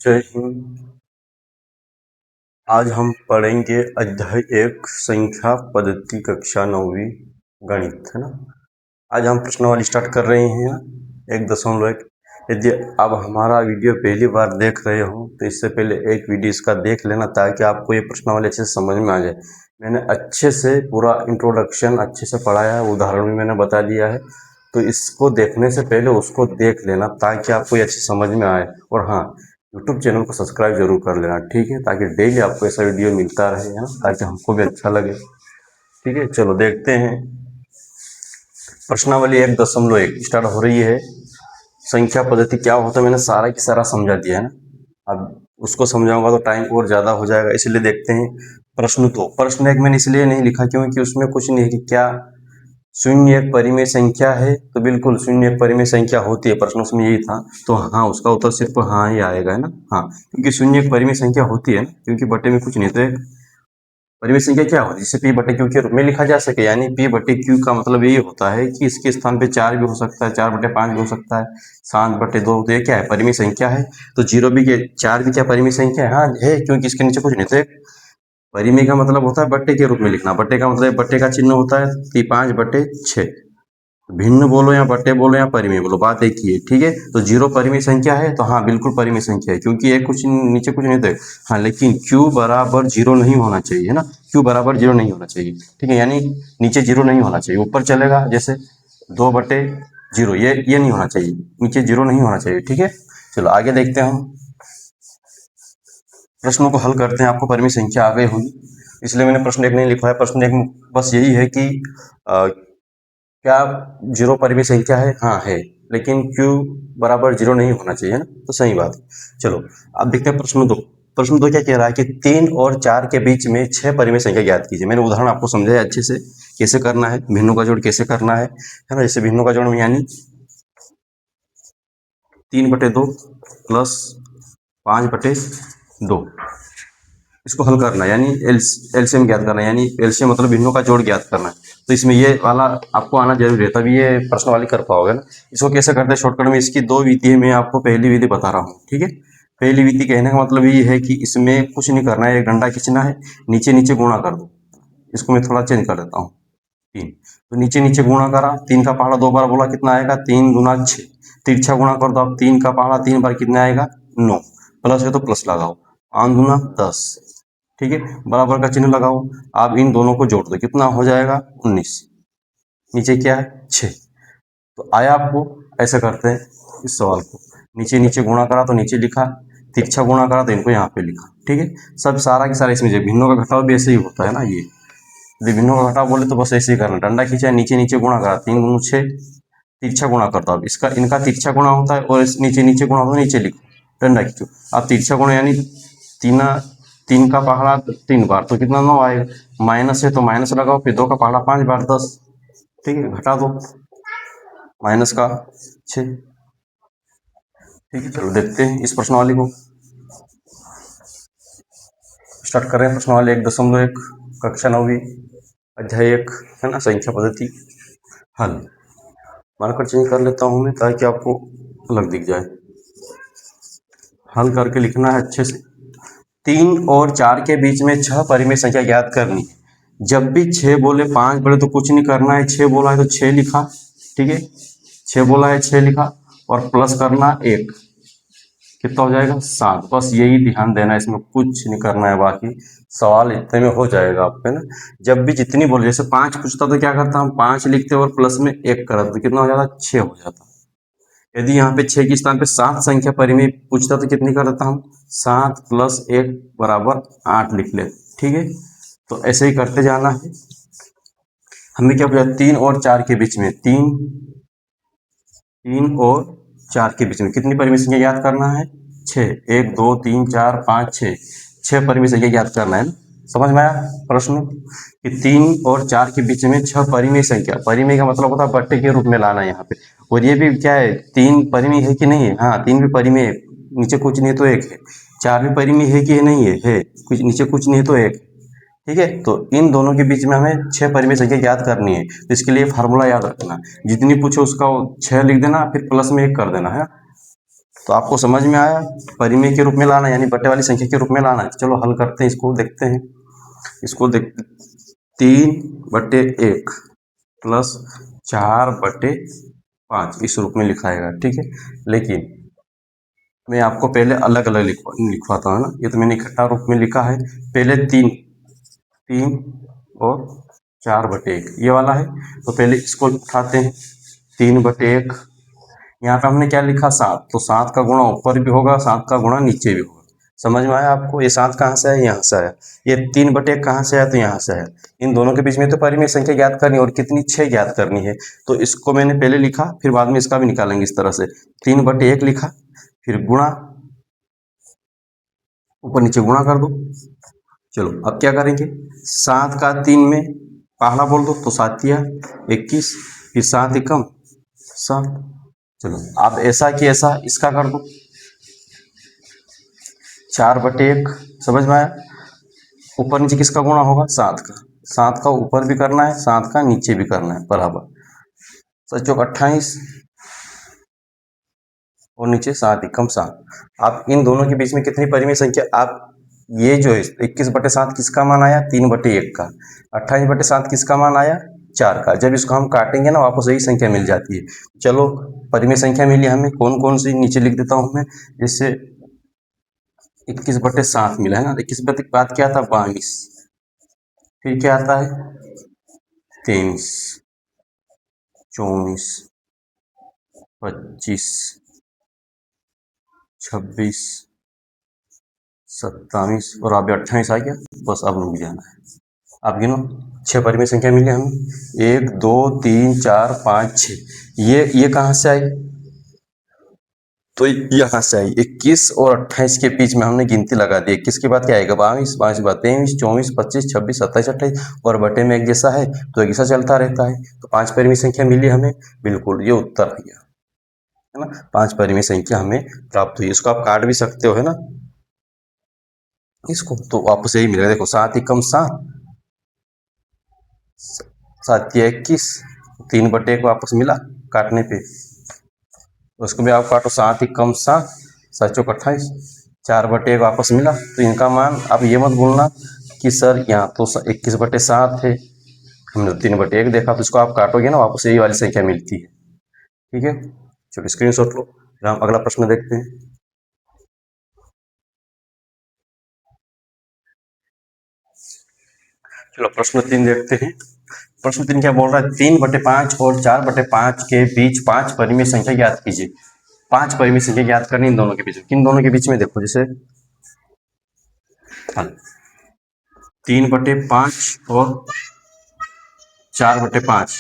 जय हिंद। आज हम पढ़ेंगे अध्याय 1 संख्या पद्धति कक्षा 9वीं गणित, है ना। आज हम प्रश्नावली स्टार्ट कर रहे हैं 1.1। यदि आप हमारा वीडियो पहली बार देख रहे हो तो इससे पहले एक वीडियो इसका देख लेना ताकि आपको ये प्रश्नावली अच्छे से समझ में आ जाए। मैंने अच्छे से पूरा इंट्रोडक्शन अच्छे से पढ़ाया है, उदाहरण भी मैंने बता दिया है, तो इसको देखने से पहले उसको देख लेना ताकि आपको ये अच्छे समझ में आए। और हाँ, यूट्यूब चैनल को सब्सक्राइब जरूर कर लेना, ठीक है, ताकि डेली आपको ऐसा वीडियो मिलता रहे, है ना, ताकि हमको भी अच्छा लगे। ठीक है, चलो देखते हैं। प्रश्नावली 1.1 स्टार्ट हो रही है। संख्या पद्धति क्या होता है मैंने सारा की सारा समझा दिया है ना। अब उसको समझाऊंगा तो टाइम और ज़्यादा हो जाएगा, इसलिए देखते हैं। प्रश्न 2, प्रश्न 1 मैंने इसलिए नहीं लिखा क्योंकि उसमें कुछ नहीं है कि क्या शून्य एक परिमेय संख्या है, तो बिल्कुल शून्य एक परिमेय संख्या होती है, प्रश्न उसमें यही था, तो हाँ उसका उत्तर सिर्फ हाँ ही आएगा, है ना। हाँ, क्योंकि शून्य एक परिमेय संख्या होती है ना, क्योंकि बटे में कुछ नहीं, तो एक परिमेय संख्या क्या होती है जिसे पी बटे क्यू के रूप में लिखा जा सके, यानी पी बटे क्यू का मतलब ये होता है कि इसके स्थान पे 4 भी हो सकता है, 4/5 भी हो सकता है, 7/2, तो ये क्या है, परिमेय संख्या है। तो 0 भी, 4 भी क्या परिमेय संख्या है? हाँ है, क्योंकि इसके नीचे कुछ नहीं, तो एक परिमेय का मतलब होता है बट्टे के रूप में लिखना। बट्टे का मतलब बट्टे का चिन्ह होता है 5/6। भिन्न बोलो या बट्टे बोलो या परिमेय बोलो, बात एक ही है, ठीक है। तो 0 परिमेय संख्या है, तो हाँ बिल्कुल परिमेय संख्या है, क्योंकि एक कुछ नीचे कुछ नहीं तो। हाँ, लेकिन q बराबर 0 नहीं होना चाहिए, है ना। q बराबर 0 नहीं होना चाहिए, ठीक है, यानी नीचे 0 नहीं होना चाहिए, ऊपर चलेगा, जैसे 2/0, ये नहीं होना चाहिए, नीचे 0 नहीं होना चाहिए, ठीक है। चलो आगे देखते हैं हम प्रश्नों को हल करते हैं। आपको परिमेय संख्या आ गई होगी, इसलिए मैंने प्रश्न 1 नहीं लिखा है। प्रश्न 1 में बस यही है कि क्या 0 परिमेय संख्या है? हाँ है, लेकिन q बराबर 0 नहीं होना चाहिए ना, तो सही बात है। चलो अब देखते हैं प्रश्न 2। प्रश्न 2 क्या कह रहा है कि 3 और 4 के बीच में 6 परिमेय संख्या ज्ञात कीजिए। मैंने उदाहरण आपको समझाया अच्छे से, कैसे करना है, भिन्नों का जोड़ कैसे करना है ना। जैसे भिन्नों का जोड़ में यानी 3/2 प्लस 5/2, इसको हल करना है, यानी एलसीएम ज्ञात करना है, यानी एलसीएम मतलब भिन्नों का जोड़ ज्ञात करना है। तो इसमें ये वाला आपको आना जरूरी है, तभी ये प्रश्न वाली कर पाओगे ना। इसको कैसे करते हैं शॉर्टकट में, इसकी 2 विधि है, मैं आपको पहली विधि बता रहा हूँ, ठीक है। पहली विधि कहने का मतलब ये है कि इसमें कुछ नहीं करना है, एक डंडा खींचना है, नीचे नीचे गुणा कर दो। इसको मैं थोड़ा चेंज कर देता हूँ, 3, तो नीचे नीचे गुणा करा, 3 का पहाड़ा 2 बार बोला, कितना आएगा, 3 गुना 6। तिरछा गुणा कर दो आप, 3 का पहाड़ा 3 बार कितना आएगा, 9, प्लस है तो प्लस लगाओ, 5 गुना 10, ठीक है, बराबर का चिन्ह लगाओ। आप इन दोनों को जोड़ दो, कितना हो जाएगा, 19, नीचे क्या है, 6। तो आया आपको, ऐसा करते हैं इस सवाल को, नीचे नीचे गुणा करा तो नीचे लिखा, तिरछा गुणा करा तो इनको यहाँ पे लिखा, ठीक है। सब सारा की सारा इसमें भिन्नों का घटाव भी ऐसे ही होता है ना। ये यदि भिन्नों का घटाव बोले तो बस ऐसे ही करना, डंडा खींचा, नीचे नीचे गुणा करा, 3 गुना 6, तिरछा गुणा करता हूँ, इसका इनका तिरछा गुणा होता है, और इस नीचे नीचे गुणा होता है, नीचे लिखो, डंडा खींचो। अब तिरछा गुणा यानी 3 का पहाड़ा 3 बार तो कितना, 9 आएगा, माइनस है तो माइनस लगाओ, फिर 2 का पहाड़ा 5 बार 10, ठीक है, घटा दो, माइनस का 6, ठीक है। चलो देखते हैं इस प्रश्नावली को, स्टार्ट कर रहे हैं। प्रश्नावली 1.1 कक्षा 9वीं अध्याय 1, है ना, संख्या पद्धति हल। मार्कर चेंज कर लेता हूं मैं ताकि आपको अलग दिख जाए। हल करके लिखना है अच्छे से। 3 और 4 के बीच में 6 परिमेय संख्या ज्ञात करनी है। जब भी 6 बोले 5 बोले तो कुछ नहीं करना है, 6 बोला है तो 6 लिखा, ठीक है, 6 बोला है 6 लिखा, और प्लस करना 1, कितना हो जाएगा, 7। बस यही ध्यान देना है, इसमें कुछ नहीं करना है, बाकी सवाल इतने में हो जाएगा आपके ना। जब भी जितनी बोले, जैसे 5 पूछता तो क्या करता हम, 5 लिखते और प्लस में 1 करते तो कितना हो जाता, 6 हो जाता। यदि यहाँ पे 6 के स्थान पे 7 संख्या परिमेय पूछता तो कितनी कर देता हम, 7 + 1 बराबर 8 लिख ले, ठीक है। तो ऐसे ही करते जाना है। हमें क्या पूछा, 3 और 4 के बीच में, 3 और 4 के बीच में कितनी परिमेय संख्या याद करना है, 6, 1 2 3 4 5 6, 6 परिमेय संख्या याद करना है ना। समझ में आया प्रश्न कि 3 और 4 के बीच में 6 परिमेय संख्या, परिमेय का मतलब होता है बट्टे के रूप में लाना यहाँ पे। और ये भी क्या है, 3 परिमेय है कि नहीं है, हाँ 3 भी परिमेय है, नीचे कुछ नहीं है तो 1 है। 4 भी परिमेय है कि नहीं है कुछ, नीचे कुछ नहीं है तो 1, ठीक है। तो इन दोनों के बीच में हमें 6 परिमेय संख्या याद करनी है, तो इसके लिए फार्मूला याद रखना, जितनी पूछे उसका 6 लिख देना, फिर प्लस में 1 कर देना है। तो आपको समझ में आया, परिमेय के रूप में लाना यानी बटे वाली संख्या के रूप में लाना है। चलो हल करते हैं, इसको देखते हैं। इसको देख 3/1 प्लस 4/5 इस रूप में लिखाएगा, ठीक है। लेकिन मैं आपको पहले अलग अलग लिखवाता हूँ ना, ये तो मैंने इकट्ठा रूप में लिखा है। पहले 3 और 4/1 ये वाला है, तो पहले इसको उठाते हैं। 3/1, यहाँ पे हमने क्या लिखा 7, तो 7 का गुणा ऊपर भी होगा, 7 का गुणा नीचे भी होगा। समझ में आया आपको? ये 7 कहाँ से आया? यहाँ से आया। ये 3/1 कहाँ से आया? तो यहाँ से आया। इन दोनों के बीच में तो परिमेय संख्या ज्ञात करनी है, और कितनी? 6 ज्ञात करनी है। तो इसको मैंने पहले लिखा, फिर बाद में इसका भी निकालेंगे इस तरह से। 3/1 लिखा, फिर गुणा, ऊपर नीचे गुणा कर दो। चलो अब क्या करेंगे? 7 का 3 में पहाड़ा बोल दो, तो 7 या 21, फिर 7 एकम 7। चलो अब ऐसा कि ऐसा इसका कर दो, 4/1। समझ में आया? ऊपर नीचे किसका गुणा होगा? 7 का। 7 का ऊपर भी करना है, 7 का नीचे भी करना है, बराबर। 7 चौक 28 और नीचे 7 एकम 7। आप इन दोनों के बीच में कितनी परिमेय संख्या? आप ये जो है 21/7 किसका मान आया? 3/1 का। 28/7 किसका मान आया? 4 का। जब इसको हम काटेंगे ना, वापस यही संख्या मिल जाती है। चलो परिमेय संख्या मिली हमें, कौन कौन सी नीचे लिख देता हूँ मैं। जैसे 21/7 मिला है ना, 21/7 क्या था? 22। फिर क्या आता है? 23, 24, 25, 26, 27 और अब 28 आ गया। बस अब रुक जाना है। अब गिनो, 6 परिमेय संख्या मिली हमें। 1 2 3 4 5 6। ये कहाँ से आई? तो यहाँ से आई। 21 और 28 के बीच में हमने गिनती लगा दी। 21 के बाद क्या आएगा? 22, 22 के बाद 23, 24, 25, 26, 27, 28 और बटे में एक जैसा है तो एक जैसा चलता रहता है। तो 5 परिमेय संख्या मिली हमें, बिल्कुल ये उत्तर आ गया, है ना। 5 परिमेय संख्या हमें प्राप्त हुई। इसको आप काट भी सकते हो, है ना, इसको तो वापस यही मिलेगा। देखो 7 एकम 7, 7 या 21, 3/1 वापस मिला काटने पे। उसको भी आप काटो, 7 एकम 7, 7 चौक 28, 4/1 वापस मिला। तो इनका मान आप ये मत भूलना कि सर यहाँ तो 21/7 है, हमने 3/1 देखा। तो इसको आप काटोगे ना, वापस यही वाली संख्या मिलती है, ठीक है। चलो स्क्रीनशॉट लो, फिर हम अगला प्रश्न देखते हैं। चलो प्रश्न 3 देखते हैं। प्रश्न 3 क्या बोल रहा है? 3/5 और 4/5 के बीच 5 परिमेय संख्या ज्ञात कीजिए। 5 परिमेय संख्या ज्ञात करनी इन दोनों के बीच में। किन दोनों के बीच में? देखो जैसे 3/5 और 4/5,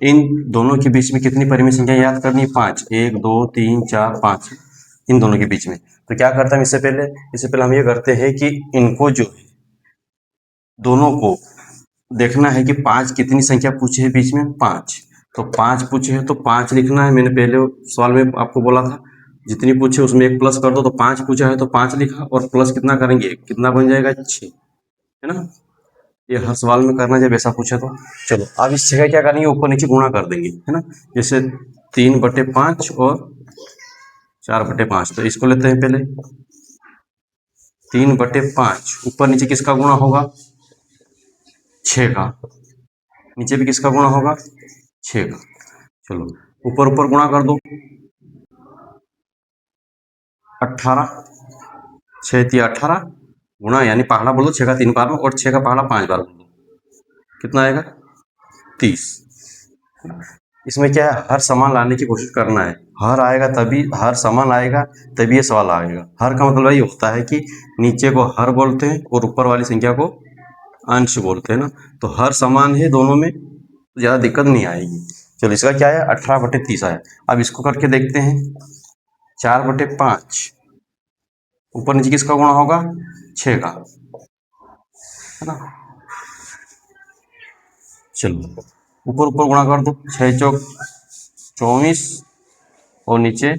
इन दोनों के बीच में कितनी परिमेय संख्या याद करनी? 5। 1 2 3 4 5 इन दोनों के बीच में। तो क्या करते हैं? इससे पहले हम ये करते हैं कि इनको जो है दोनों को देखना है कि 5 कितनी संख्या पूछे है बीच में? 5। तो 5 पूछे है तो 5 लिखना है। मैंने पहले सवाल में आपको बोला था जितनी पूछे उसमें 1 प्लस कर दो। तो 5 पूछा है तो 5 लिखा, और प्लस कितना करेंगे? कितना बन जाएगा? 6, है ना। ये हर सवाल में करना जब ऐसा पूछे तो। चलो अब इस जगह क्या करेंगे? ऊपर नीचे गुणा कर देंगे, है ना। जैसे 3/5 और 4/5, तो इसको लेते हैं पहले। 3/5 ऊपर नीचे किसका गुणा होगा? 6 का। नीचे भी किसका गुणा होगा? 6 का। चलो ऊपर ऊपर गुणा कर दो, 18, 6 तिया 18 गुणा, यानी पहाड़ा बोलो 6 का 3 बार में, और 6 का पहाड़ा 5 बार बोलो, कितना आएगा? 30। इसमें क्या है? हर समान लाने की कोशिश करना है। हर आएगा तभी, हर समान आएगा तभी ये सवाल आएगा। हर का मतलब ये होता है कि नीचे को हर बोलते हैं और ऊपर वाली संख्या को अंश बोलते हैं ना। तो हर समान है दोनों में, तो ज़्यादा दिक्कत नहीं आएगी। चलो इसका क्या है? 18/30 आया। अब इसको करके देखते हैं। 4/5 ऊपर नीचे किसका गुणा होगा? 6 का, है ना। चलो ऊपर ऊपर गुणा कर दो, 6 चौक 24 और नीचे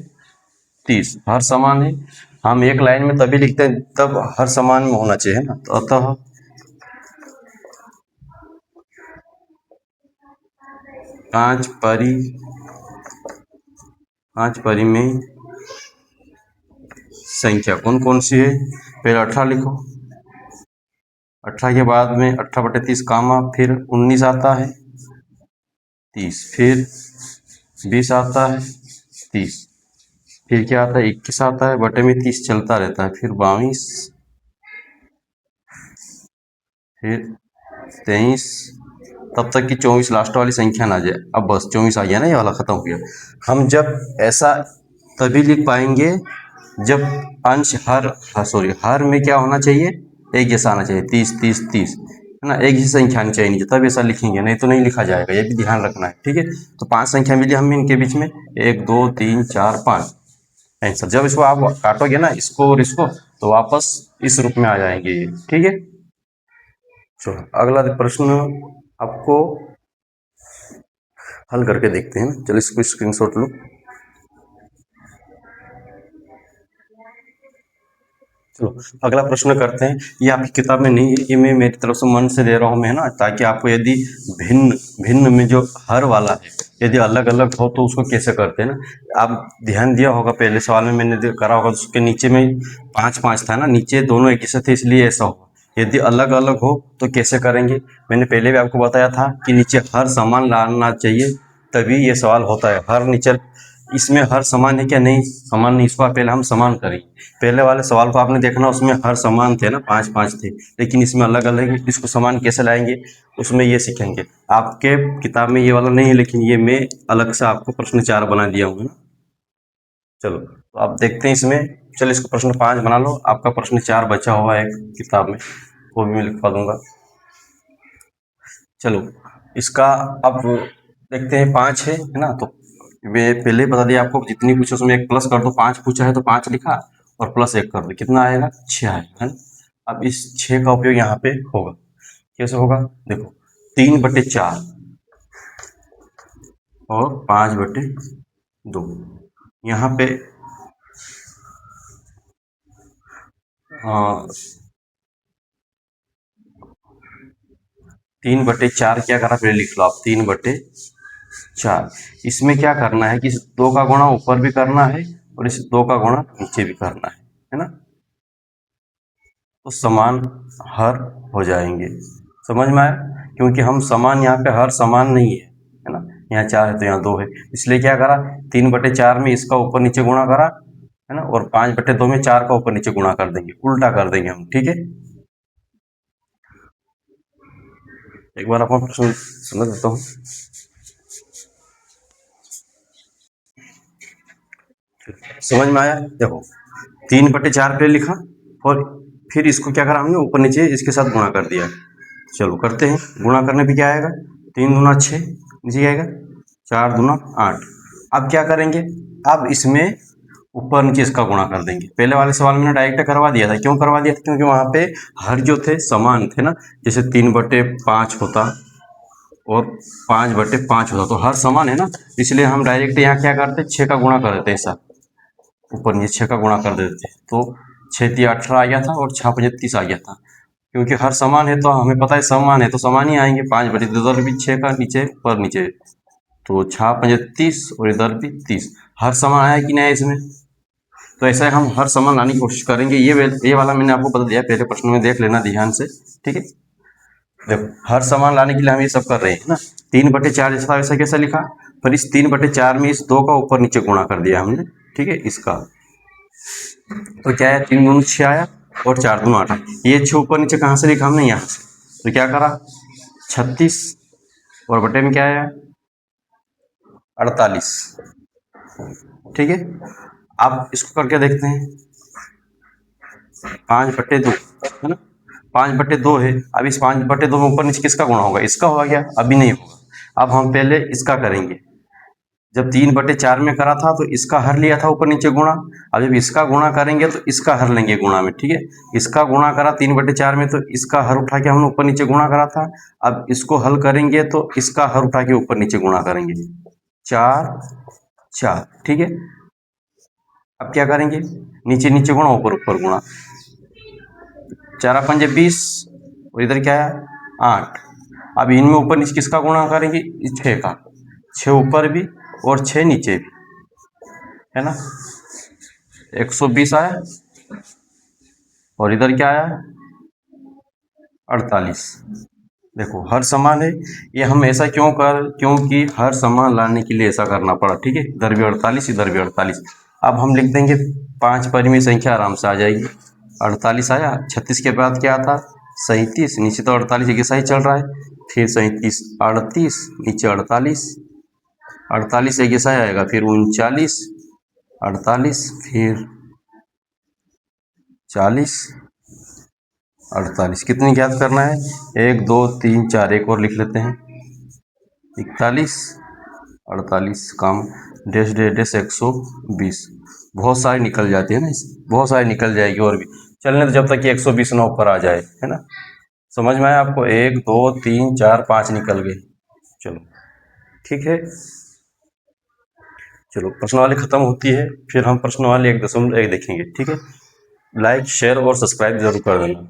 30। हर समान है। हम एक लाइन में तभी लिखते हैं तब हर समान में होना चाहिए ना। तो अतः 5 परिमेय संख्या कौन कौन सी है? पहले 18 लिखो, 18 के बाद में 18/30 कामा, फिर 19 आता है, 30, फिर 20 आता है, 30, फिर क्या आता है 21 आता है, बटे में 30 चलता रहता है, फिर 22, फिर 23, तब तक कि 24 लास्ट वाली संख्या ना आ जाए। अब बस 24 आ गया ना, ये वाला खत्म हो गया। हम जब ऐसा तभी लिख पाएंगे जब अंश हर में क्या होना चाहिए, एक जैसा आना चाहिए, 30 30 30, है ना, एक ही संख्या आनी चाहिए नीचे, तब ऐसा लिखेंगे, नहीं तो नहीं लिखा जाएगा, ये भी ध्यान रखना है, ठीक है। तो 5 संख्या मिली हमें इनके बीच में, 1 2 3 4 5 आंसर। जब इसको आप काटोगे ना, इसको और इसको, तो वापस इस रूप में आ जाएंगे ये, ठीक है। चलो अगला प्रश्न आपको हल करके देखते हैं। चलो इसको स्क्रीनशॉट लो। चलो अगला प्रश्न करते हैं। ये आपकी किताब में नहीं है, ये मैं मेरी तरफ से मन से दे रहा हूँ मैं, ना, ताकि आपको यदि भिन्न भिन्न में जो हर वाला है यदि अलग अलग हो तो उसको कैसे करते हैं ना। आप ध्यान दिया होगा पहले सवाल में मैंने करा होगा, उसके नीचे में 5 5 था ना, नीचे दोनों एक जैसे थे इसलिए ऐसा हुआ। यदि अलग अलग हो तो कैसे करेंगे, मैंने पहले भी आपको बताया था कि नीचे हर समान लाना चाहिए, तभी ये सवाल होता है। हर नीचे इसमें हर समान है क्या, नहीं समान नहीं, इसको पहले हम समान करेंगे। पहले वाले सवाल को आपने देखना, उसमें हर समान थे ना, 5 5 थे, लेकिन इसमें अलग अलग है। इसको समान कैसे लाएंगे उसमें ये सीखेंगे। आपके किताब में ये वाला नहीं है, लेकिन ये मैं अलग से आपको प्रश्न 4 बना दिया हूँ ना। चलो तो आप देखते हैं इसमें। चलो इसको प्रश्न 5 बना लो, आपका प्रश्न 4 बचा हुआ है किताब में, वो भी मैं लिखवा दूंगा। चलो इसका अब देखते हैं। 5 है ना, तो मैं पहले ही बता दिया आपको, जितनी पूछो उसमें एक प्लस कर दो। 5 पूछा है तो 5 लिखा और प्लस 1 कर दो, कितना आएगा 6 आएगा, है ना। अब इस 6 का उपयोग यहाँ पे होगा, कैसे होगा देखो, 3/4 और 5/2, यहाँ पे 3/4 क्या करना, पहले लिख लो आप, 3/4। इसमें क्या करना है कि इस 2 का गुणा ऊपर भी करना है और इस 2 का गुणा नीचे भी करना है ना। तो समान हर हो जाएंगे, समझ में आया, क्योंकि हम समान यहाँ पे हर समान नहीं है ना। यहाँ 4 है तो यहाँ 2 है, इसलिए क्या करा, 3/4 में इसका ऊपर नीचे गुणा करा, है ना, और 5/2 में 4 का ऊपर नीचे गुणा कर देंगे, उल्टा कर देंगे हम, ठीक है। एक बार आपको प्रश्न समझ देता हूँ। समझ में आया, देखो 3/4 पे लिखा और फिर इसको क्या करा हमने, ऊपर नीचे इसके साथ गुणा कर दिया। चलो करते हैं, गुणा करने पे क्या आएगा, 3 दूना 6 नीचे आएगा, 4 दूना 8। अब क्या करेंगे, अब इसमें ऊपर नीचे इसका गुणा कर देंगे। पहले वाले सवाल में डायरेक्ट करवा दिया था, क्यों करवा दिया था, क्योंकि वहाँ पे हर जो थे समान थे ना, जैसे 3/5 होता और 5/5 होता, तो हर समान है ना, इसलिए हम डायरेक्ट यहाँ क्या करते, 6 का गुणा कर देते, ऐसा ऊपर नीचे 6 का गुणा कर देते, तो 6 3 18 आ गया था और 6 5 30 आ गया था। क्योंकि हर समान है तो हमें पता है समान है तो समान ही आएंगे, 5/2 इधर भी 6 का नीचे ऊपर नीचे, तो 6 5 30 और इधर भी 30, हर समान आया कि नहीं इसमें। तो ऐसा हम हर समान लाने की कोशिश करेंगे। ये वाला मैंने आपको बता दिया, पहले प्रश्न में देख लेना ध्यान से, ठीक है। देखो हर समान लाने के लिए हम ये सब कर रहे हैं ना। 3/4 जैसा वैसा कैसा लिखा, पर इस 3/4 में इस 2 का ऊपर नीचे गुणा कर दिया हमने, ठीक है इसका। तो क्या है, 3 दूनी 6 आया और 4 दूनी 8। ये 6 ऊपर नीचे कहाँ से लिखा हमने, यहाँ से, तो क्या करा 36 और बटे में क्या आया 48, ठीक है। अब इसको करके देखते हैं, 5/2 है ना, 5/2 है। अब इस 5/2 में ऊपर नीचे किसका गुणा होगा, इसका हो गया, अभी नहीं होगा। अब हम पहले इसका करेंगे, जब 3/4 में करा था तो इसका हर लिया था ऊपर नीचे गुणा। अब जब इसका गुणा करेंगे तो इसका हर लेंगे गुणा में, ठीक है। इसका गुणा करा 3/4 में तो इसका हर उठा के हमने ऊपर नीचे गुणा करा था। अब इसको हल करेंगे तो इसका हर उठा के ऊपर नीचे गुणा करेंगे, 4 4, ठीक है। अब क्या करेंगे, नीचे नीचे गुणा ऊपर ऊपर गुणा, 4 5 20 और इधर क्या है 8। अब इनमें ऊपर नीचे किसका गुणा करेंगे, 6 का, 6 ऊपर भी और 6 नीचे भी, है ना। 120 आया और इधर क्या आया 48। देखो हर समान है, ये हम ऐसा क्योंकि हर समान लाने के लिए ऐसा करना पड़ा, ठीक है। इधर भी 48, इधर भी 48। अब हम लिख देंगे 5 परिमेय संख्या आराम से आ जाएगी। 48 आया, 36 के बाद क्या आता 37, नीचे तो 48 एक ऐसा ही चल रहा है, फिर 37 38, नीचे 48, 48 एक ऐसा आएगा, फिर 39 48, फिर 40 48। कितनी ज्ञात करना है 1 2 3 4, एक और लिख लेते हैं 41 48 काम डैश डैश डैश 120। बहुत सारी निकल जाती है ना, बहुत सारी निकल जाएगी और भी। चलने तो जब तक कि 120 ना ऊपर आ जाए, है ना। समझ में आया आपको, 1 2 3 4 5 निकल गए। चलो ठीक है, चलो प्रश्न वाली खत्म होती है, फिर हम प्रश्न वाले 1.1 देखेंगे, ठीक है। लाइक शेयर और सब्सक्राइब जरूर कर देना।